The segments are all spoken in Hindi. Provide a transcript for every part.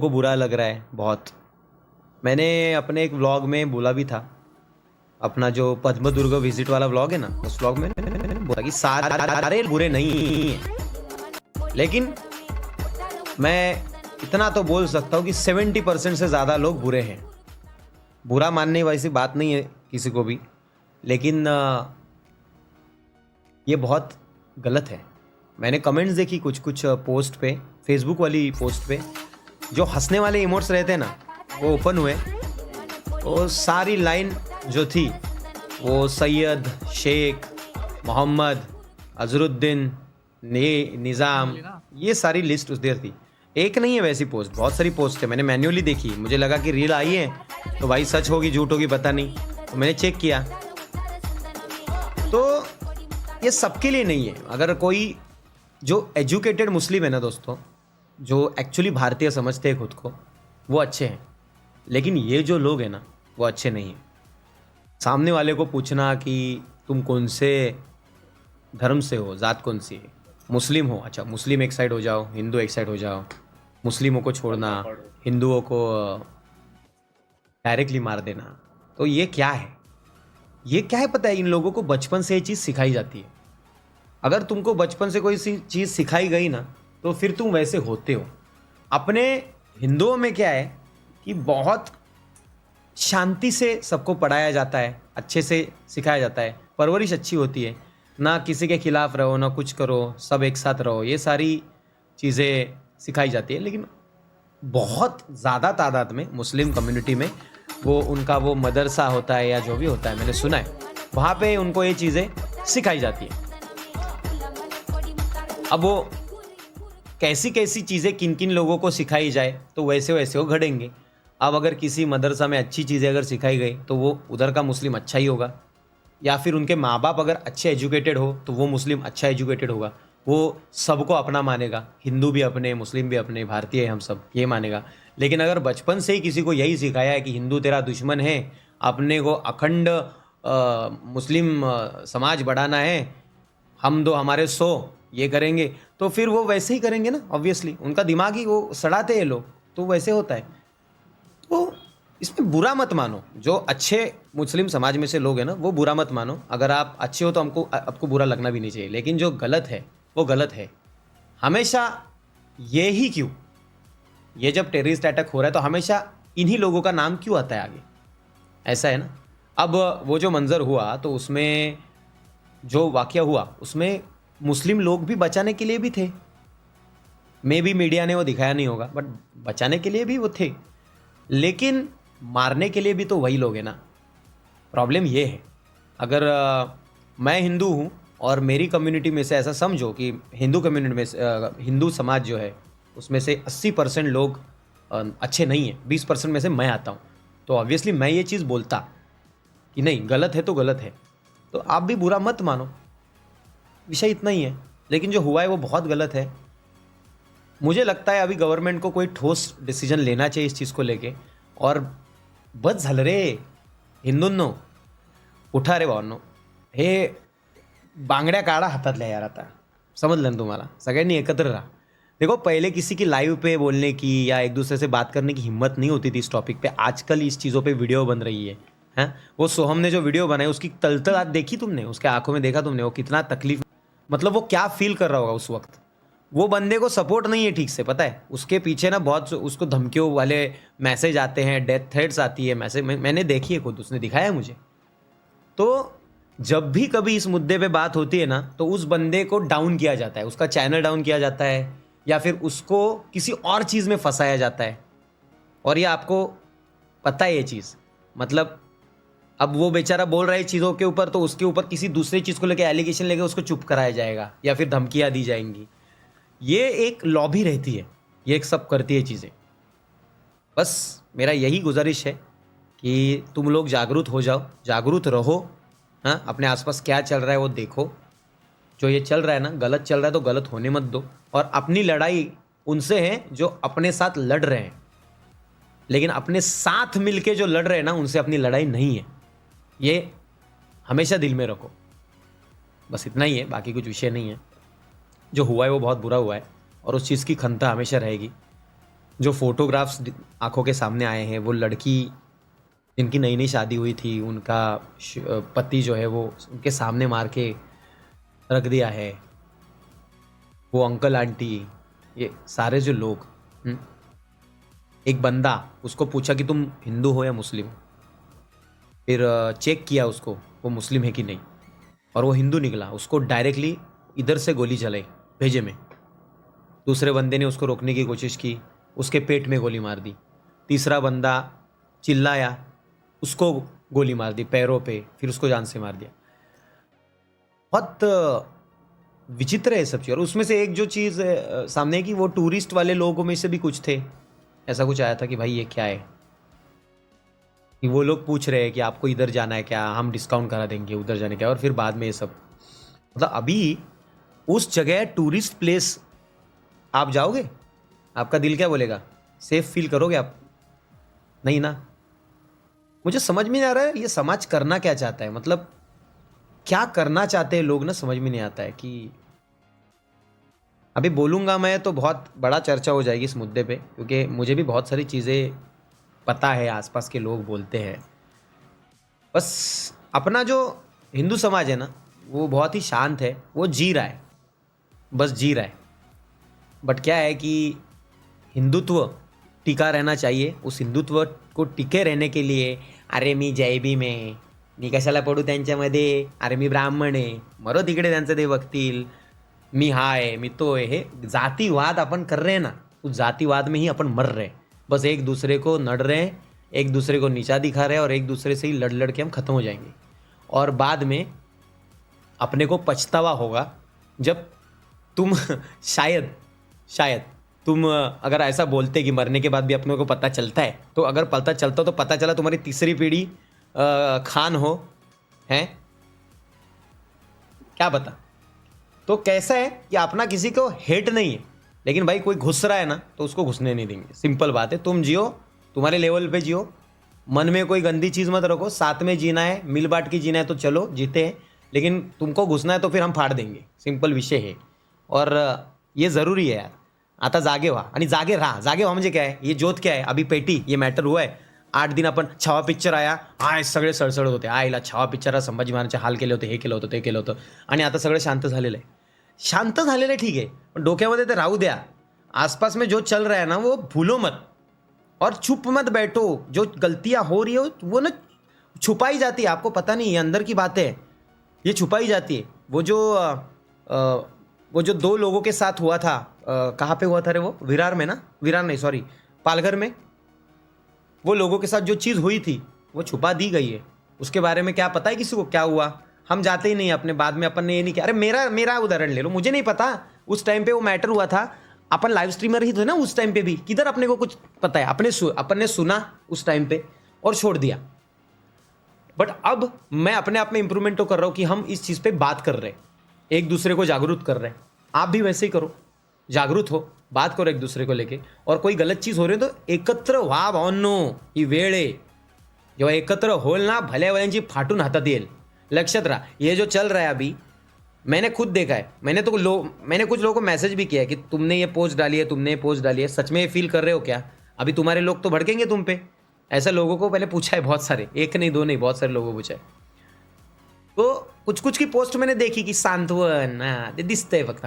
को बुरा लग रहा है बहुत। मैंने अपने एक व्लॉग में बोला भी था, अपना जो पद्म दुर्ग विजिट वाला व्लॉग है ना, उस व्लॉग में मैंने बोला कि सारे बुरे नहीं हैं, लेकिन मैं इतना तो बोल सकता हूँ कि 70% से ज़्यादा लोग बुरे हैं। बुरा मानने वैसी बात नहीं है किसी को भी, लेकिन ये बहुत गलत है। मैंने कमेंट्स देखी कुछ कुछ पोस्ट पे, फेसबुक वाली पोस्ट पे, जो हंसने वाले इमोट्स रहते हैं ना, वो ओपन हुए। वो सारी लाइन जो थी वो सैयद, शेख, मोहम्मद, अजरुद्दीन, निज़ाम, ये सारी लिस्ट उस देर थी। एक नहीं है वैसी पोस्ट, बहुत सारी पोस्ट है। मैंने मैन्युअली देखी, मुझे लगा कि रील आई है तो भाई सच होगी झूठ होगी पता नहीं, तो मैंने चेक किया। तो ये सबके लिए नहीं है। अगर कोई जो एजुकेटेड मुस्लिम है ना दोस्तों, जो एक्चुअली भारतीय समझते हैं खुद को, वो अच्छे हैं। लेकिन ये जो लोग हैं ना, वो अच्छे नहीं हैं। सामने वाले को पूछना कि तुम कौन से धर्म से हो, ज़ात कौन सी है, मुस्लिम हो, अच्छा मुस्लिम एक साइड हो जाओ, हिंदू एक साइड हो जाओ, मुस्लिमों को छोड़ना, हिंदुओं को डायरेक्टली मार देना, तो ये क्या है? ये क्या है पता है? इन लोगों को बचपन से ये चीज़ सिखाई जाती है। अगर तुमको बचपन से कोई सी चीज़ सिखाई गई ना, तो फिर तुम वैसे होते हो। अपने हिंदुओं में क्या है कि बहुत शांति से सबको पढ़ाया जाता है, अच्छे से सिखाया जाता है, परवरिश अच्छी होती है, ना किसी के खिलाफ रहो, ना कुछ करो, सब एक साथ रहो, ये सारी चीज़ें सिखाई जाती है। लेकिन बहुत ज़्यादा तादाद में मुस्लिम कम्युनिटी में वो उनका वो मदरसा होता है या जो भी होता है, मैंने सुना है, वहाँ पे उनको ये चीज़ें सिखाई जाती है। अब वो कैसी कैसी चीज़ें किन किन लोगों को सिखाई जाए तो वैसे वैसे वो घड़ेंगे। अब अगर किसी मदरसा में अच्छी चीज़ें अगर सिखाई गई तो वो उधर का मुस्लिम अच्छा ही होगा, या फिर उनके माँ बाप अगर अच्छे एजुकेटेड हो तो वो मुस्लिम अच्छा एजुकेटेड होगा, वो सबको अपना मानेगा, हिंदू भी अपने, मुस्लिम भी अपने, भारतीय हम सब, ये मानेगा। लेकिन अगर बचपन से ही किसी को यही सिखाया है कि हिंदू तेरा दुश्मन है, अपने को अखंड मुस्लिम समाज बढ़ाना है, हम दो हमारे 100 ये करेंगे, तो फिर वो वैसे ही करेंगे ना। ऑब्वियसली उनका दिमाग ही वो सड़ाते हैं लोग, तो वैसे होता है। तो इसमें बुरा मत मानो। जो अच्छे मुस्लिम समाज में से लोग हैं ना, वो बुरा मत मानो। अगर आप अच्छे हो तो आपको बुरा लगना भी नहीं चाहिए। लेकिन जो गलत है वो गलत है। हमेशा ये ही क्यों, ये जब टेररिस्ट अटैक हो रहा है तो हमेशा इन्हीं लोगों का नाम क्यों आता है आगे? ऐसा है ना। अब वो जो मंजर हुआ तो उसमें जो वाकया हुआ उसमें मुस्लिम लोग भी बचाने के लिए भी थे। मे भी मीडिया ने वो दिखाया नहीं होगा, बट बचाने के लिए भी वो थे। लेकिन मारने के लिए भी तो वही लोग हैं ना। प्रॉब्लम ये है, अगर मैं हिंदू हूँ और मेरी कम्युनिटी में से ऐसा समझो कि हिंदू कम्युनिटी में से हिंदू समाज जो है उसमें से 80% लोग अच्छे नहीं हैं, 20% में से मैं आता हूँ, तो ऑब्वियसली मैं ये चीज़ बोलता कि नहीं, गलत है तो गलत है, तो आप भी बुरा मत मानो। विषय इतना ही है। लेकिन जो हुआ है वो बहुत गलत है। मुझे लगता है अभी गवर्नमेंट को कोई ठोस डिसीजन लेना चाहिए इस चीज़ को लेके। और बस झालं रे हिंदूंनो, उठा रे भावांनो, हे बांगड्या काढा हातातल्या यार। आता समजलं ना तुम्हाला? सगळ्यांनी एकत्र राहा। देखो, पहले किसी की लाइव पे बोलने की या एक दूसरे से बात करने की हिम्मत नहीं होती थी इस टॉपिक पे। आजकल इस चीज़ों पे वीडियो बन रही है। हैं, वो सोहम ने जो वीडियो बनाई उसकी तलतलाहट देखी तुमने? उसके आंखों में देखा तुमने वो कितना तकलीफ, मतलब वो क्या फील कर रहा होगा उस वक्त। वो बंदे को सपोर्ट नहीं है ठीक से, पता है? उसके पीछे ना बहुत उसको धमकियों वाले मैसेज आते हैं, डेथ थ्रेट्स आती है, मैसेज मैंने देखी है खुद, उसने दिखाया है मुझे। तो जब भी कभी इस मुद्दे पे बात होती है ना, तो उस बंदे को डाउन किया जाता है, उसका चैनल डाउन किया जाता है, या फिर उसको किसी और चीज़ में फंसाया जाता है। और ये आपको पता है ये चीज़, मतलब अब वो बेचारा बोल रहा है चीज़ों के ऊपर, तो उसके ऊपर किसी दूसरी चीज़ को लेकर एलिगेशन लेके उसको चुप कराया जाएगा या फिर धमकियाँ दी जाएंगी। ये एक लॉबी रहती है, ये एक सब करती है चीज़ें। बस मेरा यही गुजारिश है कि तुम लोग जागरूक हो जाओ, जागरूक रहो। हाँ, अपने आसपास क्या चल रहा है वो देखो। जो ये चल रहा है ना, गलत चल रहा है तो गलत होने मत दो। और अपनी लड़ाई उनसे है जो अपने साथ लड़ रहे हैं, लेकिन अपने साथ मिलके जो लड़ रहे हैं ना, उनसे अपनी लड़ाई नहीं है। ये हमेशा दिल में रखो। बस इतना ही है, बाकी कुछ विषय नहीं है। जो हुआ है वो बहुत बुरा हुआ है और उस चीज़ की खंता हमेशा रहेगी। जो फोटोग्राफ्स आंखों के सामने आए हैं, वो लड़की जिनकी नई नई शादी हुई थी, उनका पति जो है वो उनके सामने मार के रख दिया है, वो अंकल आंटी, ये सारे जो लोग। एक बंदा, उसको पूछा कि तुम हिंदू हो या मुस्लिम, फिर चेक किया उसको वो मुस्लिम है कि नहीं, और वो हिंदू निकला। उसको डायरेक्टली इधर से गोली चलाई भेजे में। दूसरे बंदे ने उसको रोकने की कोशिश की, उसके पेट में गोली मार दी। तीसरा बंदा चिल्लाया, उसको गोली मार दी पैरों पे, फिर उसको जान से मार दिया। बहुत विचित्र है ये सब चीज़। और उसमें से एक जो चीज़ सामने है कि वो टूरिस्ट वाले लोगों में से भी कुछ थे, ऐसा कुछ आया था कि भाई ये क्या है, कि वो लोग पूछ रहे हैं कि आपको इधर जाना है क्या, हम डिस्काउंट करा देंगे उधर जाने का। और फिर बाद में ये सब, मतलब अभी उस जगह टूरिस्ट प्लेस आप जाओगे, आपका दिल क्या बोलेगा? सेफ फील करोगे आप? नहीं ना। मुझे समझ में नहीं आ रहा है ये समाज करना क्या चाहता है, मतलब क्या करना चाहते हैं लोग ना, समझ में नहीं आता है। कि अभी बोलूँगा मैं तो बहुत बड़ा चर्चा हो जाएगी इस मुद्दे पे, क्योंकि मुझे भी बहुत सारी चीज़ें पता है, आसपास के लोग बोलते हैं। बस अपना जो हिंदू समाज है ना, वो बहुत ही शांत है, वो जी रहा है, बस जी रहा है। बट क्या है कि हिंदुत्व टिका रहना चाहिए। उस हिंदुत्व को टिके रहने के लिए, अरे मी जैबीम आहे, मी कशाला पडू त्यांच्यामध्ये, अरे मी ब्राह्मण आहे, मरो तिकडे त्यांचं ते बघतील, मी हा आहे, मी तो आहे, हे जातिवाद अपन कर रहे हैं ना, उस जातिवाद में ही अपन मर रहे हैं। बस एक दूसरे को नड़ रहे हैं, एक दूसरे को नीचा दिखा रहे हैं, और एक दूसरे से ही लड़ लड़ के हम ख़त्म हो जाएंगे। और बाद में अपने को पछतावा होगा जब तुम शायद तुम अगर ऐसा बोलते कि मरने के बाद भी अपने को पता चलता है, तो अगर पता चलता तो पता चला तुम्हारी तीसरी पीढ़ी खान हो, हैं, क्या पता। तो कैसा है कि अपना किसी को हेट नहीं है, लेकिन भाई कोई घुस रहा है ना तो उसको घुसने नहीं देंगे। सिंपल बात है, तुम जियो, तुम्हारे लेवल पे जियो, मन में कोई गंदी चीज़ मत रखो, साथ में जीना है, मिल बांट के जीना है तो चलो जीते हैं, लेकिन तुमको घुसना है तो फिर हम फाड़ देंगे। सिंपल विषय है, और ये ज़रूरी है यार। आता जागे व्हा आणि जागे राहा। जागे व्हा म्हणजे काय, ये ज्योत क्या है, अभी पेटी ये मॅटर हुआ है। 8 दिन आपण छावा पिक्चर आया, हाय सगळे सळसळत होते, आईला छावा पिक्चरला संभाजी महाराजचे हाल केले होते, हे केलं होतं, ते केलं होतं, आणि आता सगळं शांत झालेलं आहे। शांत झालेलं आहे ठीक आहे, पण डोक्यामध्ये ते राहू द्या। आसपास में जो चल रहा है ना वो भूलो मत, और चुप मत बैठो। जो गलतियां हो रही हो वो ना छुपाई जाती है, आपको पता नहीं, ये अंदर की बात है, ये छुपाई जाती है। वो जो 2 लोगों के साथ हुआ था, कहाँ पे हुआ था रे वो, विरार में ना, विरार नहीं सॉरी, पालघर में, वो लोगों के साथ जो चीज़ हुई थी वो छुपा दी गई है। उसके बारे में क्या पता है किसी को क्या हुआ? हम जाते ही नहीं अपने, बाद में अपन ने ये नहीं किया। अरे मेरा उदाहरण ले लो, मुझे नहीं पता उस टाइम पे वो मैटर हुआ था, अपन लाइव स्ट्रीमर ही थे ना उस टाइम पे भी, किधर अपने को कुछ पता है? अपन ने सुना उस टाइम पे और छोड़ दिया। बट अब मैं अपने आप में इंप्रूवमेंट तो कर रहा हूँ कि हम इस चीज़ पे बात कर रहे हैं, एक दूसरे को जागरूक कर रहे हैं। आप भी वैसे ही करो, जागृत हो, बात करो एक दूसरे को लेके, और कोई गलत चीज़ हो रही है तो एकत्र व्हा भावांनो, ही वेळ आहे जेव्हा एकत्र होल ना, भल्या भल्यांची फाटून हातात येईल। लक्षात रहा, ये जो चल रहा है अभी, मैंने खुद देखा है। मैंने कुछ लोगों को मैसेज भी किया है कि तुमने ये पोस्ट डाली है, तुमने ये पोस्ट डाली है, सच में ये फील कर रहे हो क्या? अभी तुम्हारे लोग तो भड़केंगे तुम पे। ऐसा लोगों को मैंने पूछा है, बहुत सारे, एक नहीं दो नहीं, बहुत सारे लोगों को पूछा है। तो कुछ कुछ की पोस्ट मैंने देखी कि सांत्वन, ते दिसतंय फक्त,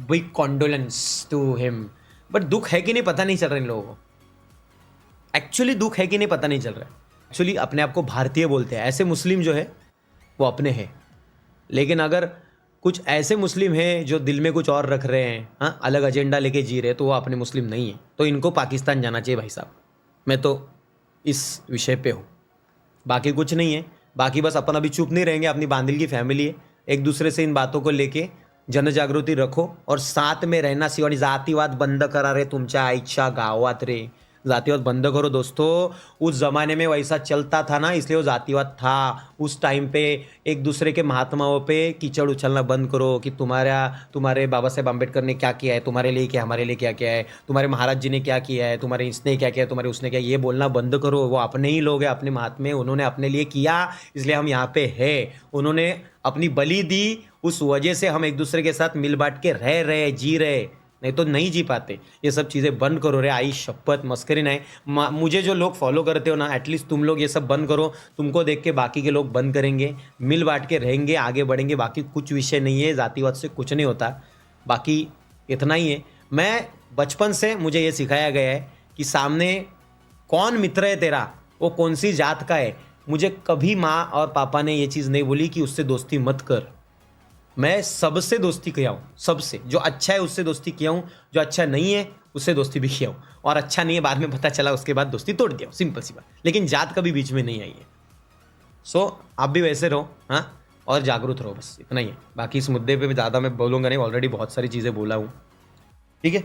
big condolence to him, but दुख है कि नहीं पता नहीं चल रहा इन लोगों को। एक्चुअली दुख है कि नहीं पता नहीं चल रहा है। एक्चुअली अपने आप को भारतीय बोलते हैं, ऐसे मुस्लिम जो है वो अपने हैं, लेकिन अगर कुछ ऐसे मुस्लिम हैं जो दिल में कुछ और रख रहे हैं, हाँ, अलग एजेंडा लेके जी रहे हैं, तो वो अपने मुस्लिम नहीं है। तो इनको पाकिस्तान जाना चाहिए भाई साहब। मैं तो इस विषय पे हूँ, बाकी कुछ नहीं है। बाकी बस अपन अभी चुप नहीं रहेंगे, अपनी बांदिल की फैमिली है, एक दूसरे से इन बातों को लेके जनजागृती रखो, और साथ में रहना सीखो। आणि जातीवाद बंद करा रे तुमच्या आईच्या गावात रे, जातिवाद बंद करो दोस्तों। उस ज़माने में वैसा चलता था ना, इसलिए वो जातिवाद था। उस टाइम पे एक दूसरे के महात्माओं पे कीचड़ उछलना बंद करो कि तुम्हारे बाबा साहेब अम्बेडकर ने क्या किया है, तुम्हारे लिए क्या, हमारे लिए क्या किया है, तुम्हारे महाराज जी ने क्या किया है, तुम्हारे इसने क्या किया है, तुम्हारे उसने क्या, ये बोलना बंद करो। वो अपने ही लोग हैं, अपने महात्मे, उन्होंने अपने लिए किया, इसलिए हम यहाँ पे है। उन्होंने अपनी बलि दी, उस वजह से हम एक दूसरे के साथ मिल बांट के रह रहे, जी रहे। नहीं तो नहीं जी पाते। ये सब चीज़ें बंद करो रे, आई शपथ मस्करी नहीं। मुझे जो लोग फॉलो करते हो ना, एटलीस्ट तुम लोग ये सब बंद करो। तुमको देख के बाकी के लोग बंद करेंगे, मिल बांट के रहेंगे, आगे बढ़ेंगे। बाकी कुछ विषय नहीं है, जातिवाद से कुछ नहीं होता। बाकी इतना ही है। मैं बचपन से मुझे ये सिखाया गया है कि सामने कौन मित्र है तेरा, वो कौन सी जात का है। मुझे कभी माँ और पापा ने ये चीज़ नहीं बोली कि उससे दोस्ती मत कर। मैं सबसे दोस्ती किया हूँ, सबसे। जो अच्छा है उससे दोस्ती किया हूँ, जो अच्छा नहीं है उससे दोस्ती भी किया हूँ। और अच्छा नहीं है बाद में पता चला, उसके बाद दोस्ती तोड़ दिया हूँ, सिंपल सी बात। लेकिन जात कभी बीच में नहीं आई है। सो आप भी वैसे रहो, हाँ, और जागरूक रहो, बस इतना ही है। बाकी इस मुद्दे पे भी ज़्यादा मैं बोलूँगा नहीं, ऑलरेडी बहुत सारी चीज़ें बोला हूँ, ठीक है।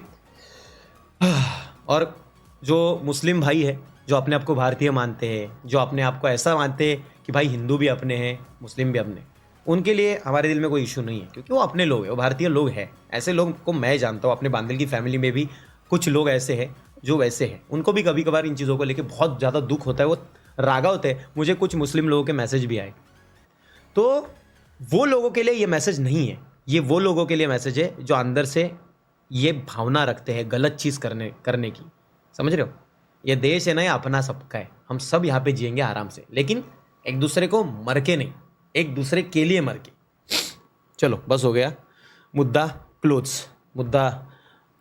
और जो मुस्लिम भाई है, जो अपने आप को भारतीय मानते हैं, जो अपने आप को ऐसा मानते हैं कि भाई हिंदू भी अपने हैं, मुस्लिम भी अपने, उनके लिए हमारे दिल में कोई इशू नहीं है, क्योंकि वो अपने लोग हैं, वो भारतीय लोग हैं। ऐसे लोग को मैं जानता हूँ, अपने बांदल की फैमिली में भी कुछ लोग ऐसे हैं जो वैसे हैं। उनको भी कभी कभार इन चीज़ों को लेकर बहुत ज़्यादा दुख होता है, वो रागा होते हैं। मुझे कुछ मुस्लिम लोगों के मैसेज भी आए, तो वो लोगों के लिए ये मैसेज नहीं है। ये वो लोगों के लिए मैसेज है जो अंदर से ये भावना रखते हैं गलत चीज़ करने की। समझ रहे हो? ये देश है ना, ये अपना सबका है। हम सब यहाँ पे जिएंगे आराम से, लेकिन एक दूसरे को मर के नहीं, एक दूसरे के लिए मर के। चलो बस हो गया, मुद्दा क्लोज। मुद्दा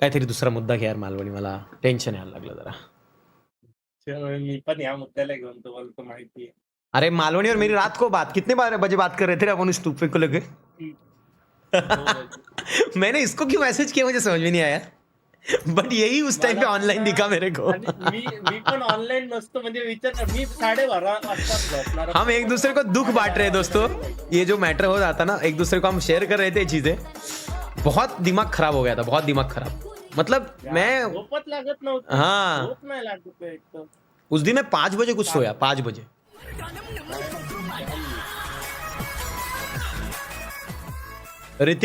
काहीतरी दुसरा मुद्दा घ्या यार मालवणी, मला टेन्शन यायला लागलं जरा। चलो, मी पण या मुद्द्याला घेऊन तुम्हाला तर माहिती आहे. अरे मालवणी और मेरी रात को बात कितने बजे बात कर रहे थे अपन इस टॉपिक को लेके? 2 बजे. मैंने इसको क्यों मैसेज किया मुझे समझ में नहीं आया, बट यही उस टाइम पे ऑनलाइन दिखा मेरे को। आणि मी पण ऑनलाइन नसतो, म्हणजे विचार मी 12:30 वाजता झोपणार. हम एक दूसरे को दुख बांट रहे हैं दोस्तों। ये जो मैटर हो जाता ना, एक दूसरे को हम शेयर कर रहे थे चीजें। बहुत दिमाग खराब हो गया था, बहुत दिमाग खराब। मतलब मैं झोपच लागत नव्हती. हाँ, झोप नाही लागत आहे एकदम. उस दिन मैं 5 बजे कुछ सोया, 5 बजे। ऋतिक